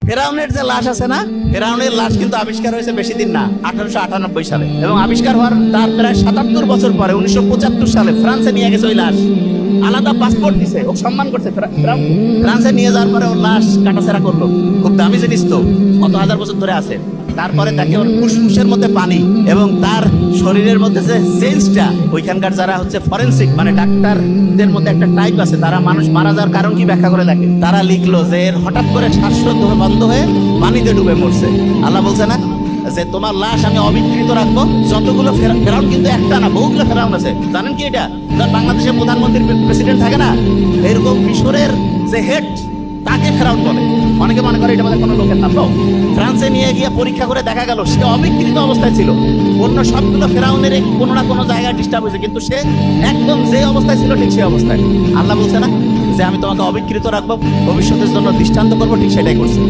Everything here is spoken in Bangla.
ফেরাউনের যে লাশ আছে না, ফেরাউনের লাশ কিন্তু আবিষ্কার হয়েছে বেশি দিন না, 1898 সালে। এবং আবিষ্কার হওয়ার তার প্রায় 77 বছর পরে 1975 সালে ফ্রান্সে নিয়ে গেছে ওই লাশ। আলাদা পাসপোর্ট দিছে, ও সম্মান করছে। ফ্রান্সে নিয়ে যাওয়ার পরে ওর লাশ কাটাছেড়া করলো। খুব দামি জিনিস তো, কত হাজার বছর ধরে আছে। তারপরে তাকে ওর ফুসফুসের মধ্যে পানি এবং তার শরীরের মধ্যে যে সেন্সটা, ওইখানকার যারা হচ্ছে ফরেন্সিক মানে ডাক্তারদের মধ্যে একটা টাইপ আছে, তারা মানুষ মারা যাওয়ার কারণ কি ব্যাখ্যা করে দেখে। তারা লিখলো যে এর হঠাৎ করে শ্বাসরোধ বন্ধ হয়ে পানিতে ডুবে মরছে। আল্লাহ বলছে না যে তোমার লাশ আমি অবিকৃত রাখবো। যতগুলো ফেরাউন কিন্তু একটা না, বহুগুলো ফেরাউন আছে। জানেন কি এটা? বাংলাদেশের প্রধানমন্ত্রী প্রেসিডেন্ট থাকে না, এরকম মিশরের যে হেড তাকে ফেরাউন বলে। অনেকে মনে করে এটা আমাদের কোনো লোকের নাম। ফ্রান্সে নিয়ে গিয়ে পরীক্ষা করে দেখা গেল সে অবিকৃত অবস্থায় ছিল। অন্য সবগুলো ফেরাউনের কোনো না কোনো জায়গায় ডিস্টার্ব হয়েছে, কিন্তু সে একদম যে অবস্থায় ছিল ঠিক সেই অবস্থায়। আল্লাহ বলছে না যে আমি তোমাকে অবিকৃত রাখবো, ভবিষ্যতের জন্য দৃষ্টান্ত করবো, ঠিক সেটাই করছে।